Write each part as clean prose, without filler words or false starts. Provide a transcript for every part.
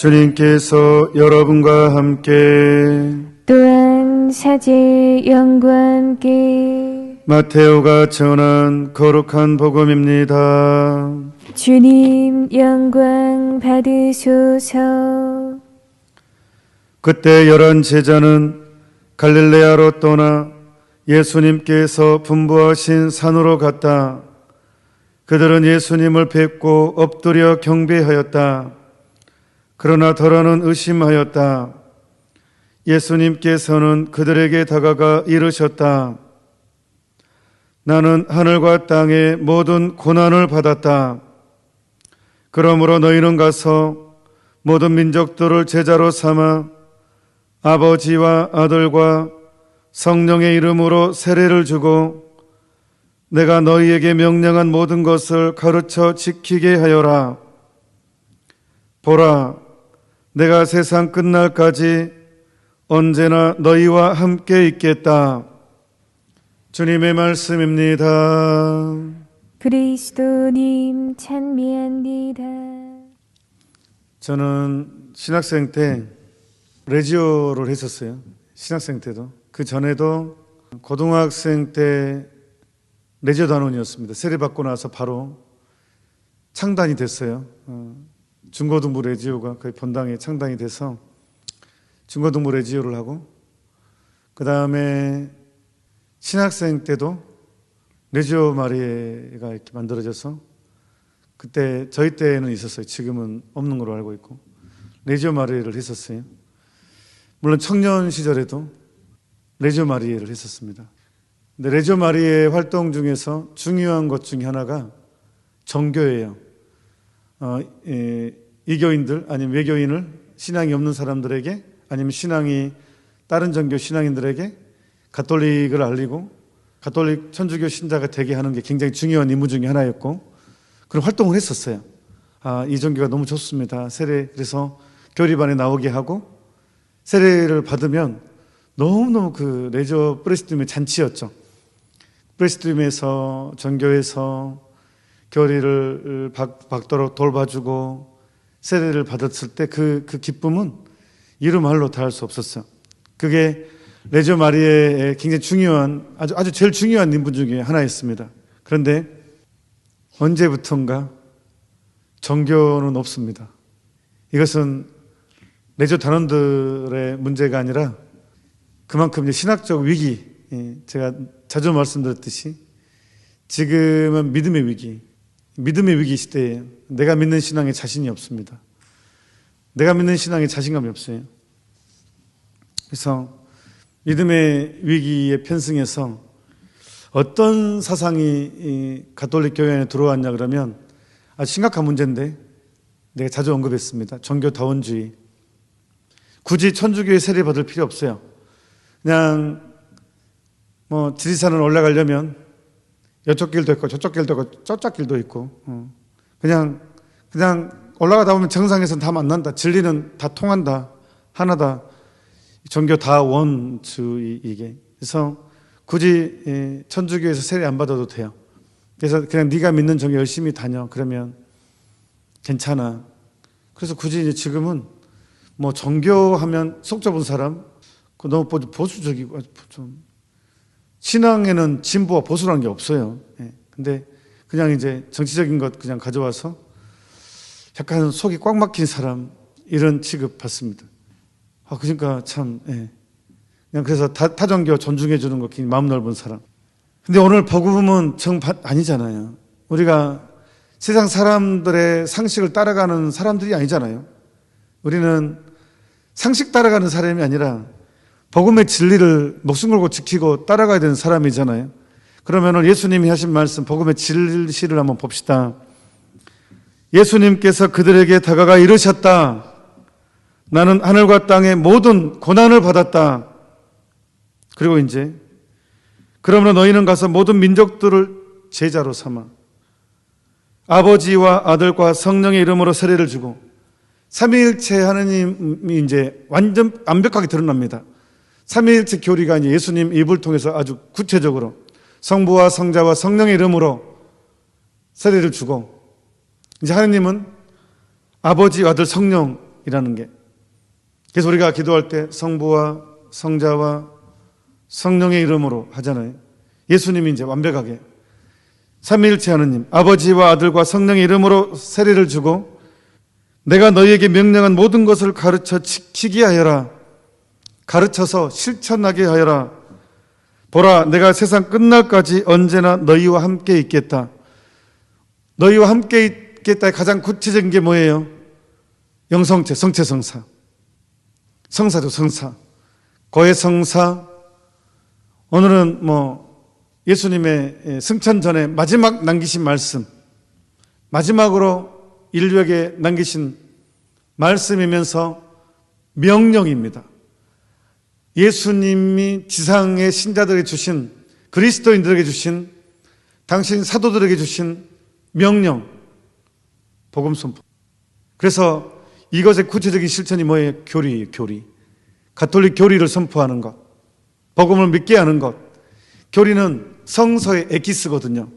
주님께서 여러분과 함께 또한 사제의 영과 함께 마테오가 전한 거룩한 복음입니다. 주님 영광 받으소서. 그때 11 제자는 갈릴레아로 떠나 예수님께서 분부하신 산으로 갔다. 그들은 예수님을 뵙고 엎드려 경배하였다. 그러나 더러는 의심하였다. 예수님께서는 그들에게 다가가 이르셨다. 나는 하늘과 땅의 모든 고난을 받았다. 그러므로 너희는 가서 모든 민족들을 제자로 삼아 아버지와 아들과 성령의 이름으로 세례를 주고 내가 너희에게 명령한 모든 것을 가르쳐 지키게 하여라. 보라, 내가 세상 끝날까지 언제나 너희와 함께 있겠다. 주님의 말씀입니다. 그리스도님 찬미합니다. 저는 신학생 때 레지오를 했었어요. 신학생 때도. 그 전에도 고등학생 때 레지오 단원이었습니다. 세례받고 나서 바로 창단이 됐어요. 중고등부 레지오가 거의 본당에 창단이 돼서 중고등부 레지오를 하고, 그 다음에 신학생 때도 레지오 마리에가 이렇게 만들어져서, 그때 저희 때는 있었어요. 지금은 없는 걸로 알고 있고 레지오 마리에를 했었어요. 물론 청년 시절에도 레지오 마리에를 했었습니다. 근데 레지오 마리에 활동 중에서 중요한 것 중에 하나가 정교예요. 이교인들 아니면 외교인을, 신앙이 없는 사람들에게 아니면 신앙이 다른 종교 신앙인들에게 가톨릭을 알리고 가톨릭 천주교 신자가 되게 하는 게 굉장히 중요한 임무 중에 하나였고, 그런 활동을 했었어요. 이 종교가 너무 좋습니다. 세례, 그래서 교리반에 나오게 하고 세례를 받으면 너무너무 그 레지오 프레시디움의 잔치였죠. 프레시디움에서 전교에서 교리를 받도록 돌봐주고 세례를 받았을 때 그 기쁨은 이루 말로 다할 수 없었어요. 그게 레지오 마리에의 굉장히 중요한, 아주 제일 중요한 인분 중에 하나였습니다. 그런데 언제부턴가 정교는 없습니다. 이것은 레지오 단원들의 문제가 아니라 그만큼 이제 신학적 위기, 제가 자주 말씀드렸듯이 지금은 믿음의 위기 시대예요. 내가 믿는 신앙에 자신이 없습니다. 내가 믿는 신앙에 자신감이 없어요. 그래서 믿음의 위기에 편승해서 어떤 사상이 이 가톨릭 교회 안에 들어왔냐 그러면 아주 심각한 문제인데, 내가 자주 언급했습니다. 종교다원주의. 굳이 천주교의 세례 받을 필요 없어요. 그냥 지리산을 올라가려면 이쪽 길도 있고 저쪽 길도 있고 저쪽 길도 있고, 그냥 올라가다 보면 정상에서는 다 만난다. 진리는 다 통한다. 하나다. 종교 다원주의 이게. 그래서 굳이 천주교에서 세례 안 받아도 돼요. 그래서 그냥 네가 믿는 종교 열심히 다녀. 그러면 괜찮아. 그래서 굳이 이제 지금은 종교하면 속 좁은 사람, 너무 보수적이고 좀 신앙에는 진보와 보수라는 게 없어요. 근데 그냥 이제 정치적인 것 그냥 가져와서 약간 속이 꽉 막힌 사람, 이런 취급 받습니다. 그러니까 참, 그냥 그래서 타 종교 존중해 주는 거 굉장히 마음 넓은 사람. 근데 오늘 복음은 아니잖아요. 우리가 세상 사람들의 상식을 따라가는 사람들이 아니잖아요. 우리는 상식 따라가는 사람이 아니라 복음의 진리를 목숨 걸고 지키고 따라가야 되는 사람이잖아요. 그러면 예수님이 하신 말씀, 복음의 진실을 한번 봅시다. 예수님께서 그들에게 다가가 이르셨다. 나는 하늘과 땅의 모든 고난을 받았다. 그리고 이제 그러므로 너희는 가서 모든 민족들을 제자로 삼아 아버지와 아들과 성령의 이름으로 세례를 주고, 삼위일체 하느님이 이제 완벽하게 드러납니다. 삼위일체 교리가 이제 예수님 입을 통해서 아주 구체적으로 성부와 성자와 성령의 이름으로 세례를 주고, 이제 하느님은 아버지, 아들, 성령 이라는 게. 그래서 우리가 기도할 때 성부와 성자와 성령의 이름으로 하잖아요. 예수님이 이제 완벽하게 삼위일체 하느님 아버지와 아들과 성령의 이름으로 세례를 주고 내가 너희에게 명령한 모든 것을 가르쳐 지키게 하여라. 가르쳐서 실천하게 하여라. 보라, 내가 세상 끝날까지 언제나 너희와 함께 있겠다. 너희와 함께 있겠다의 가장 구체적인 게 뭐예요? 영성체, 성체, 성사. 성사죠, 성사. 거해성사. 오늘은 예수님의 승천 전에 마지막 남기신 말씀, 마지막으로 인류에게 남기신 말씀이면서 명령입니다. 예수님이 지상의 신자들에게 주신, 그리스도인들에게 주신, 당신 사도들에게 주신 명령, 복음 선포. 그래서 이것의 구체적인 실천이 뭐예요? 교리예요, 교리. 가톨릭 교리를 선포하는 것, 복음을 믿게 하는 것. 교리는 성서의 에키스거든요.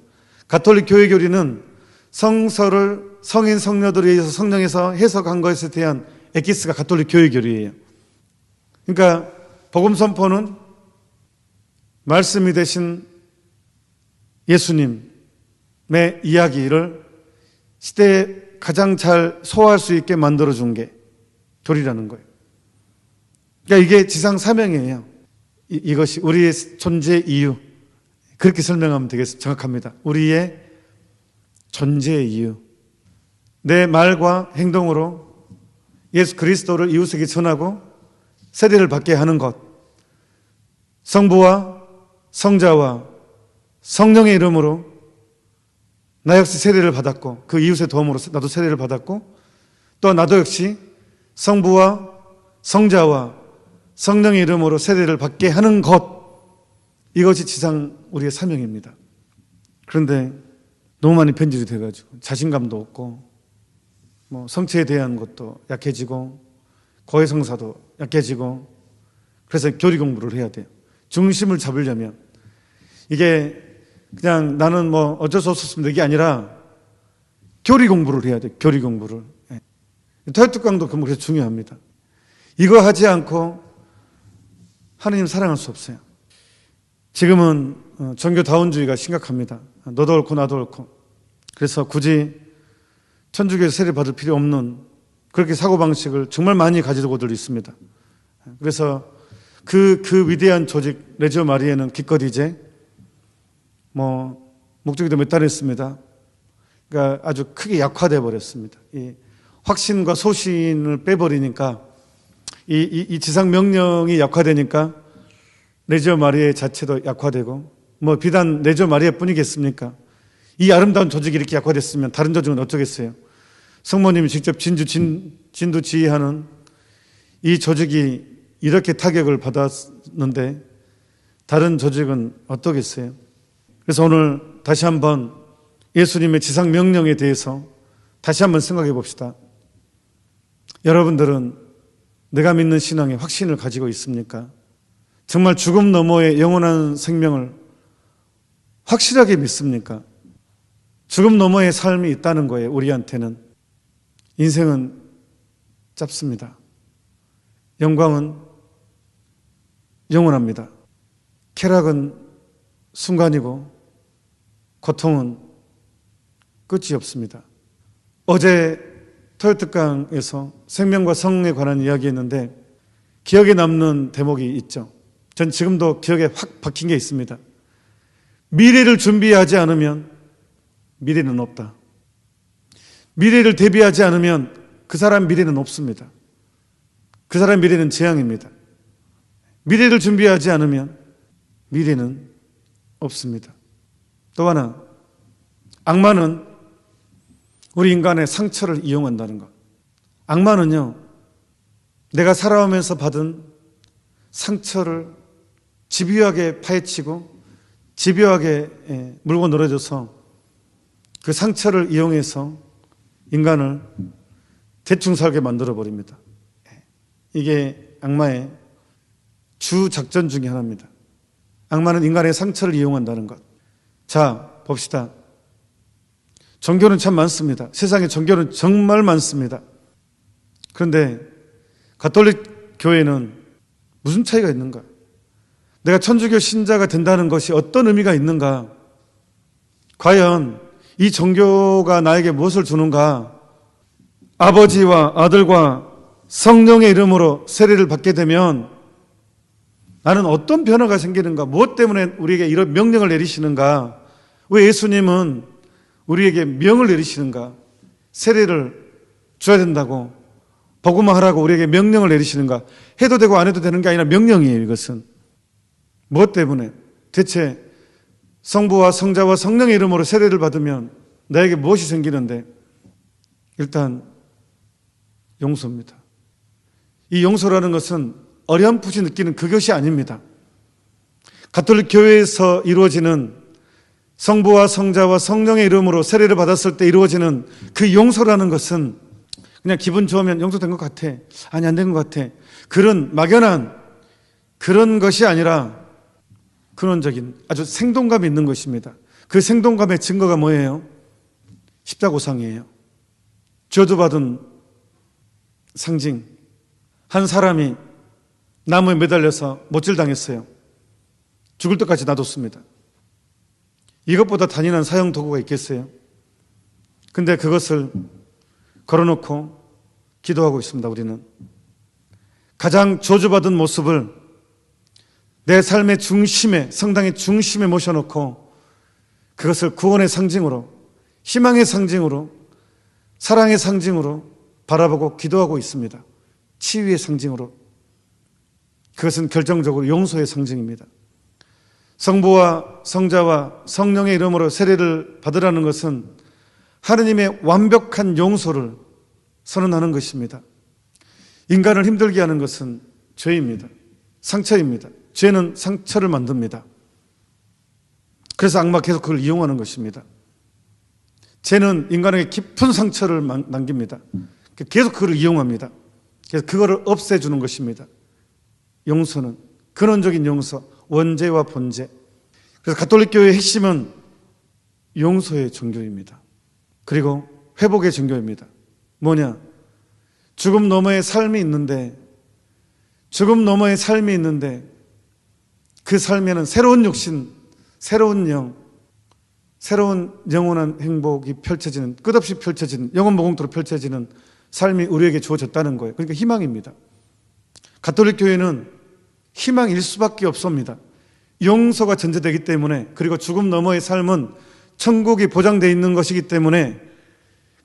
가톨릭 교회 교리는 성서를 성인 성녀들에 의해서 성령에서 해석한 것에 대한 에키스가 가톨릭 교회 교리예요. 그러니까 복음 선포는 말씀이 되신 예수님의 이야기를 시대에 가장 잘 소화할 수 있게 만들어준 게 교리라는 거예요. 그러니까 이게 지상 사명이에요. 이것이 우리의 존재 이유. 그렇게 설명하면 되겠습니다. 정확합니다. 우리의 존재의 이유. 내 말과 행동으로 예수 그리스도를 이웃에게 전하고 세례를 받게 하는 것. 성부와 성자와 성령의 이름으로 나 역시 세례를 받았고 그 이웃의 도움으로 나도 세례를 받았고 또 나도 역시 성부와 성자와 성령의 이름으로 세례를 받게 하는 것. 이것이 지상 우리의 사명입니다. 그런데 너무 많이 변질이 돼가지고 자신감도 없고 성체에 대한 것도 약해지고 거해성사도 약해지고 그래서 교리 공부를 해야 돼요. 중심을 잡으려면 이게 그냥 나는 어쩔 수 없었습니다 이게 아니라 교리 공부를 해야 돼요. 교리 공부를. 토요특강도 그래서 중요합니다. 이거 하지 않고 하나님 사랑할 수 없어요. 지금은 종교다원주의가 심각합니다. 너도 옳고 나도 옳고. 그래서 굳이 천주교에서 세례 받을 필요 없는 그렇게 사고방식을 정말 많이 가지고들 있습니다. 그래서 그 위대한 조직 레지오 마리아는 기껏 이제 목적이도 몇 달 했습니다. 그러니까 아주 크게 약화돼 버렸습니다. 이 확신과 소신을 빼버리니까 이 지상 명령이 약화되니까 레지오 마리아 자체도 약화되고 비단 레지오 마리아 뿐이겠습니까? 이 아름다운 조직이 이렇게 약화됐으면 다른 조직은 어쩌겠어요? 성모님이 직접 진두지휘하는 이 조직이 이렇게 타격을 받았는데 다른 조직은 어떠겠어요? 그래서 오늘 다시 한번 예수님의 지상 명령에 대해서 다시 한번 생각해 봅시다. 여러분들은 내가 믿는 신앙에 확신을 가지고 있습니까? 정말 죽음 너머의 영원한 생명을 확실하게 믿습니까? 죽음 너머의 삶이 있다는 거예요. 우리한테는. 인생은 짧습니다. 영광은 영원합니다. 쾌락은 순간이고 고통은 끝이 없습니다. 어제 토요특강에서 생명과 성에 관한 이야기했는데 기억에 남는 대목이 있죠. 전 지금도 기억에 확 박힌 게 있습니다. 미래를 준비하지 않으면 미래는 없다. 미래를 대비하지 않으면 그 사람 미래는 없습니다. 그 사람 미래는 재앙입니다. 미래를 준비하지 않으면 미래는 없습니다. 또 하나, 악마는 우리 인간의 상처를 이용한다는 것. 악마는요, 내가 살아오면서 받은 상처를 집요하게 파헤치고 집요하게 물고 늘어져서 그 상처를 이용해서 인간을 대충 살게 만들어 버립니다. 이게 악마의 주 작전 중에 하나입니다. 악마는 인간의 상처를 이용한다는 것. 자, 봅시다. 종교는 참 많습니다. 세상에 종교는 정말 많습니다. 그런데 가톨릭 교회는 무슨 차이가 있는가? 내가 천주교 신자가 된다는 것이 어떤 의미가 있는가? 과연 이 종교가 나에게 무엇을 주는가? 아버지와 아들과 성령의 이름으로 세례를 받게 되면 나는 어떤 변화가 생기는가? 무엇 때문에 우리에게 이런 명령을 내리시는가? 왜 예수님은 우리에게 명을 내리시는가? 세례를 줘야 된다고, 복음화 하라고 우리에게 명령을 내리시는가? 해도 되고 안 해도 되는 게 아니라 명령이에요. 이것은 무엇 때문에? 대체 성부와 성자와 성령의 이름으로 세례를 받으면 나에게 무엇이 생기는데? 일단 용서입니다. 이 용서라는 것은 어렴풋이 느끼는 그것이 아닙니다. 가톨릭 교회에서 이루어지는 성부와 성자와 성령의 이름으로 세례를 받았을 때 이루어지는 그 용서라는 것은 그냥 기분 좋으면 용서된 것 같아, 아니 안 된 것 같아, 그런 막연한 그런 것이 아니라 근원적인 아주 생동감이 있는 것입니다. 그 생동감의 증거가 뭐예요? 십자고상이에요. 저주받은 상징. 한 사람이 나무에 매달려서 못질당했어요. 죽을 때까지 놔뒀습니다. 이것보다 잔인한 사형 도구가 있겠어요? 근데 그것을 걸어놓고 기도하고 있습니다. 우리는 가장 저주받은 모습을 내 삶의 중심에, 성당의 중심에 모셔놓고 그것을 구원의 상징으로, 희망의 상징으로, 사랑의 상징으로 바라보고 기도하고 있습니다. 치유의 상징으로. 그것은 결정적으로 용서의 상징입니다. 성부와 성자와 성령의 이름으로 세례를 받으라는 것은 하느님의 완벽한 용서를 선언하는 것입니다. 인간을 힘들게 하는 것은 죄입니다. 상처입니다. 죄는 상처를 만듭니다. 그래서 악마가 계속 그걸 이용하는 것입니다. 죄는 인간에게 깊은 상처를 남깁니다. 계속 그걸 이용합니다. 그래서 그거를 없애주는 것입니다. 용서는 근원적인 용서, 원죄와 본죄. 그래서 가톨릭 교회의 핵심은 용서의 종교입니다. 그리고 회복의 종교입니다. 뭐냐? 죽음 너머의 삶이 있는데, 죽음 너머의 삶이 있는데 그 삶에는 새로운 육신, 새로운 영, 새로운 영원한 행복이 펼쳐지는, 끝없이 펼쳐지는, 영원 모공토로 펼쳐지는 삶이 우리에게 주어졌다는 거예요. 그러니까 희망입니다. 가톨릭 교회는 희망일 수밖에 없습니다. 용서가 전제되기 때문에, 그리고 죽음 너머의 삶은 천국이 보장되어 있는 것이기 때문에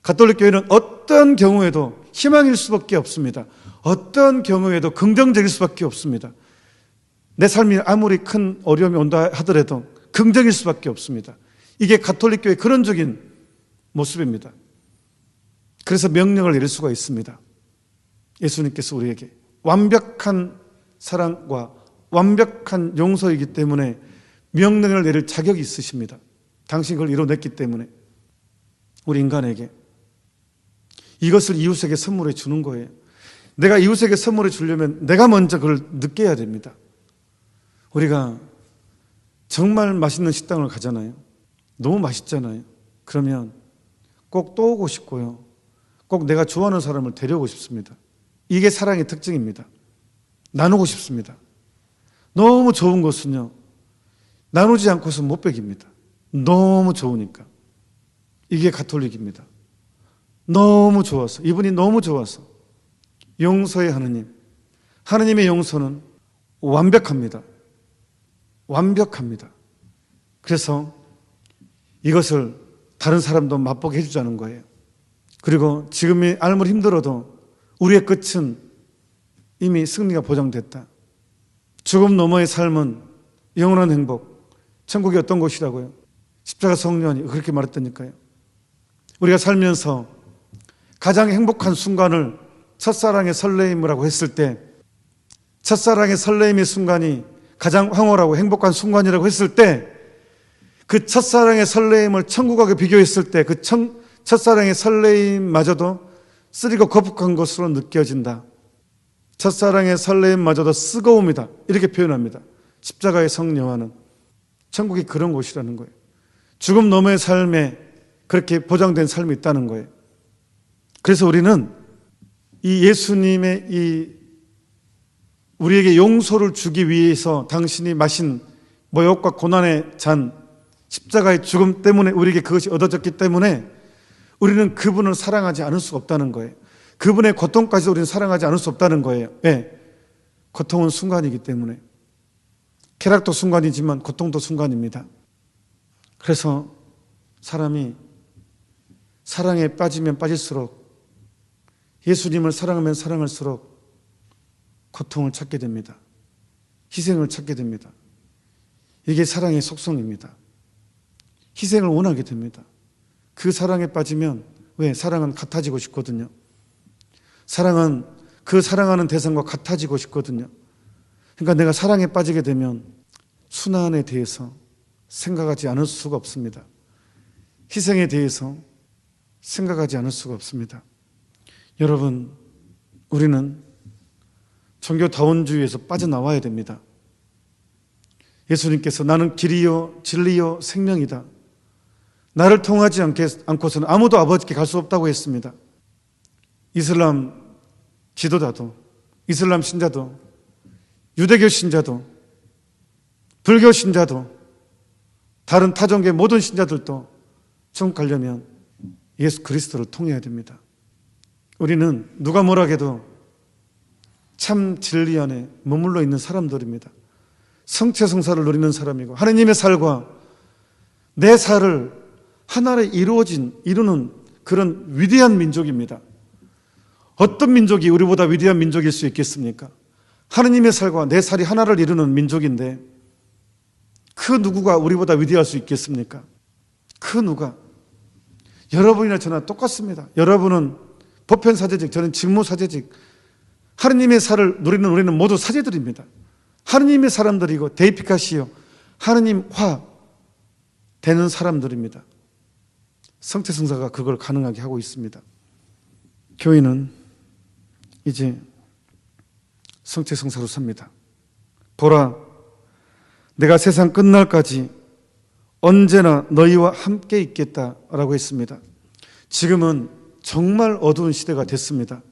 가톨릭 교회는 어떤 경우에도 희망일 수밖에 없습니다. 어떤 경우에도 긍정적일 수밖에 없습니다. 내 삶이 아무리 큰 어려움이 온다 하더라도 긍정일 수밖에 없습니다. 이게 가톨릭 교회의 근원적인 모습입니다. 그래서 명령을 내릴 수가 있습니다. 예수님께서 우리에게 완벽한 사랑과 완벽한 용서이기 때문에 명령을 내릴 자격이 있으십니다. 당신이 그걸 이뤄냈기 때문에 우리 인간에게 이것을 이웃에게 선물해 주는 거예요. 내가 이웃에게 선물해 주려면 내가 먼저 그걸 느껴야 됩니다. 우리가 정말 맛있는 식당을 가잖아요. 너무 맛있잖아요. 그러면 꼭 또 오고 싶고요. 꼭 내가 좋아하는 사람을 데려오고 싶습니다. 이게 사랑의 특징입니다. 나누고 싶습니다. 너무 좋은 것은요, 나누지 않고서 못 beg입니다. 너무 좋으니까. 이게 가톨릭입니다. 너무 좋아서, 이분이 너무 좋아서. 용서의 하느님, 하느님의 용서는 완벽합니다. 완벽합니다. 그래서 이것을 다른 사람도 맛보게 해주자는 거예요. 그리고 지금이 아무리 힘들어도 우리의 끝은 이미 승리가 보장됐다. 죽음 너머의 삶은 영원한 행복, 천국이 어떤 곳이라고요? 십자가 성령이 그렇게 말했다니까요. 우리가 살면서 가장 행복한 순간을 첫사랑의 설레임이라고 했을 때, 첫사랑의 설레임의 순간이 가장 황홀하고 행복한 순간이라고 했을 때, 그 첫사랑의 설레임을 천국하고 비교했을 때 그 첫사랑의 설레임마저도 쓰리고 거북한 것으로 느껴진다. 첫사랑의 설레임마저도 쓰거움이다. 이렇게 표현합니다. 십자가의 성령화는 천국이 그런 곳이라는 거예요. 죽음 너머의 삶에 그렇게 보장된 삶이 있다는 거예요. 그래서 우리는 이 예수님의 이 우리에게 용서를 주기 위해서 당신이 마신 모욕과 고난의 잔, 십자가의 죽음 때문에 우리에게 그것이 얻어졌기 때문에 우리는 그분을 사랑하지 않을 수 없다는 거예요. 그분의 고통까지 우리는 사랑하지 않을 수 없다는 거예요. 왜? 고통은 순간이기 때문에. 쾌락도 순간이지만 고통도 순간입니다. 그래서 사람이 사랑에 빠지면 빠질수록, 예수님을 사랑하면 사랑할수록 고통을 찾게 됩니다. 희생을 찾게 됩니다. 이게 사랑의 속성입니다. 희생을 원하게 됩니다. 그 사랑에 빠지면, 왜? 사랑은 같아지고 싶거든요. 사랑은 그 사랑하는 대상과 같아지고 싶거든요. 그러니까 내가 사랑에 빠지게 되면 순환에 대해서 생각하지 않을 수가 없습니다. 희생에 대해서 생각하지 않을 수가 없습니다. 여러분, 우리는 종교다원주의에서 빠져나와야 됩니다. 예수님께서 나는 길이요 진리요 생명이다. 나를 통하지 않고서는 아무도 아버지께 갈 수 없다고 했습니다. 이슬람 지도자도, 이슬람 신자도, 유대교 신자도, 불교 신자도, 다른 타종교의 모든 신자들도 천국 가려면 예수 그리스도를 통해야 됩니다. 우리는 누가 뭐라 해도 참 진리 안에 머물러 있는 사람들입니다. 성체성사를 누리는 사람이고 하나님의 살과 내 살을 하나로 이루는 그런 위대한 민족입니다. 어떤 민족이 우리보다 위대한 민족일 수 있겠습니까? 하나님의 살과 내 살이 하나를 이루는 민족인데 그 누구가 우리보다 위대할 수 있겠습니까? 그 누가? 여러분이나 저나 똑같습니다. 여러분은 보편사제직, 저는 직무사제직. 하나님의 살을 누리는 우리는 모두 사제들입니다. 하나님의 사람들이고 데이피카시요, 하나님화 되는 사람들입니다. 성체성사가 그걸 가능하게 하고 있습니다. 교회는 이제 성체성사로 삽니다. 보라, 내가 세상 끝날까지 언제나 너희와 함께 있겠다라고 했습니다. 지금은 정말 어두운 시대가 됐습니다.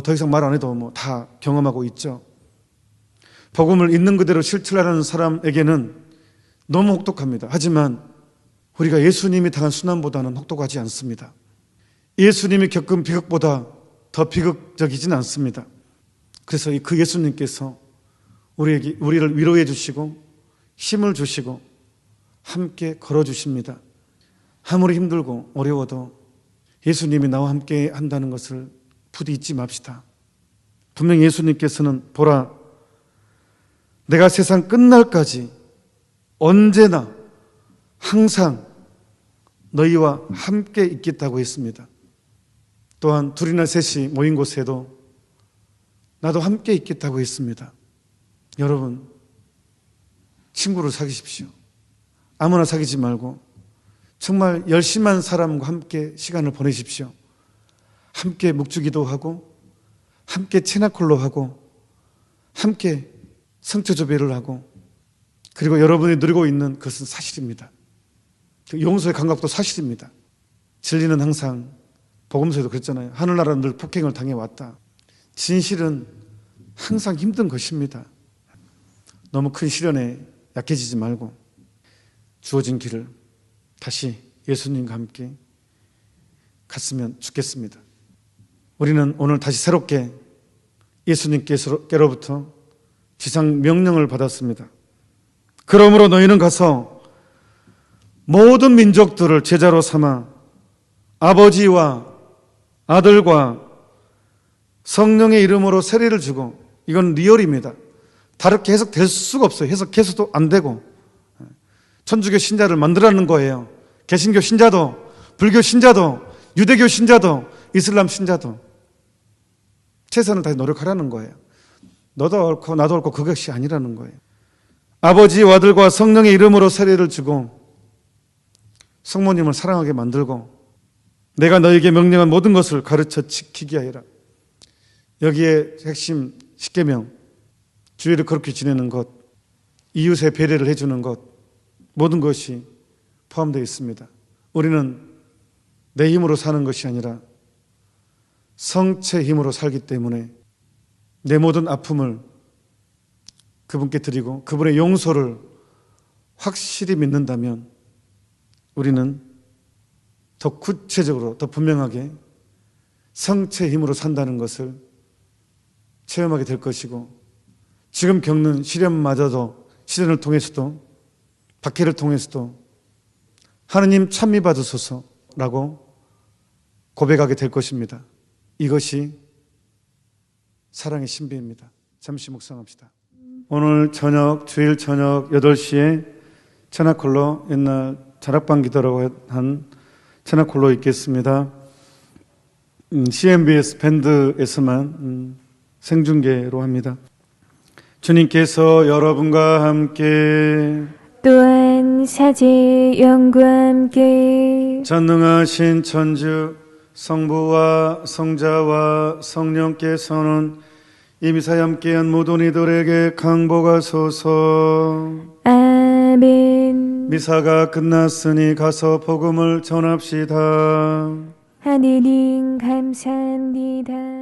더 이상 말 안 해도 다 경험하고 있죠. 복음을 있는 그대로 실천하는 사람에게는 너무 혹독합니다. 하지만 우리가 예수님이 당한 순환보다는 혹독하지 않습니다. 예수님이 겪은 비극보다 더 비극적이진 않습니다. 그래서 그 예수님께서 우리를 위로해 주시고 힘을 주시고 함께 걸어주십니다. 아무리 힘들고 어려워도 예수님이 나와 함께 한다는 것을 부디 잊지 맙시다. 분명히 예수님께서는 보라, 내가 세상 끝날까지 언제나 항상 너희와 함께 있겠다고 했습니다. 또한 둘이나 셋이 모인 곳에도 나도 함께 있겠다고 했습니다. 여러분, 친구를 사귀십시오. 아무나 사귀지 말고 정말 열심한 사람과 함께 시간을 보내십시오. 함께 묵주기도 하고 함께 체나콜로 하고 함께 성처조배를 하고, 그리고 여러분이 누리고 있는 그것은 사실입니다. 용서의 감각도 사실입니다. 진리는 항상, 복음서에도 그랬잖아요. 하늘나라는 늘 폭행을 당해왔다. 진실은 항상 힘든 것입니다. 너무 큰 시련에 약해지지 말고 주어진 길을 다시 예수님과 함께 갔으면 좋겠습니다. 우리는 오늘 다시 새롭게 예수님께로부터 지상 명령을 받았습니다. 그러므로 너희는 가서 모든 민족들을 제자로 삼아 아버지와 아들과 성령의 이름으로 세례를 주고, 이건 리얼입니다. 다르게 해석될 수가 없어요. 해석해서도 안 되고, 천주교 신자를 만들라는 거예요. 개신교 신자도, 불교 신자도, 유대교 신자도, 이슬람 신자도 최선을 다해 노력하라는 거예요. 너도 옳고 나도 옳고 그것이 아니라는 거예요. 아버지와 아들과 성령의 이름으로 세례를 주고 성모님을 사랑하게 만들고 내가 너에게 명령한 모든 것을 가르쳐 지키게 하여라. 여기에 핵심 10계명, 주일을 그렇게 지내는 것, 이웃의 배려를 해주는 것, 모든 것이 포함되어 있습니다. 우리는 내 힘으로 사는 것이 아니라 성체 힘으로 살기 때문에 내 모든 아픔을 그분께 드리고 그분의 용서를 확실히 믿는다면 우리는 더 구체적으로, 더 분명하게 성체 힘으로 산다는 것을 체험하게 될 것이고, 지금 겪는 시련마저도, 시련을 통해서도, 박해를 통해서도 하느님 찬미 받으소서라고 고백하게 될 것입니다. 이것이 사랑의 신비입니다. 잠시 묵상합시다. 오늘 저녁, 주일 저녁 8시에 체나콜로, 옛날 자락방 기도라고 한 체나콜로 있겠습니다. CMBS 밴드에서만 생중계로 합니다. 주님께서 여러분과 함께 또한 사제의 영과 함께 전능하신 천주 성부와 성자와 성령께서는 이미 사함께한 모든 이들에게 강복하소서. 아멘. 미사가 끝났으니 가서 복음을 전합시다. 하느님 감사합니다.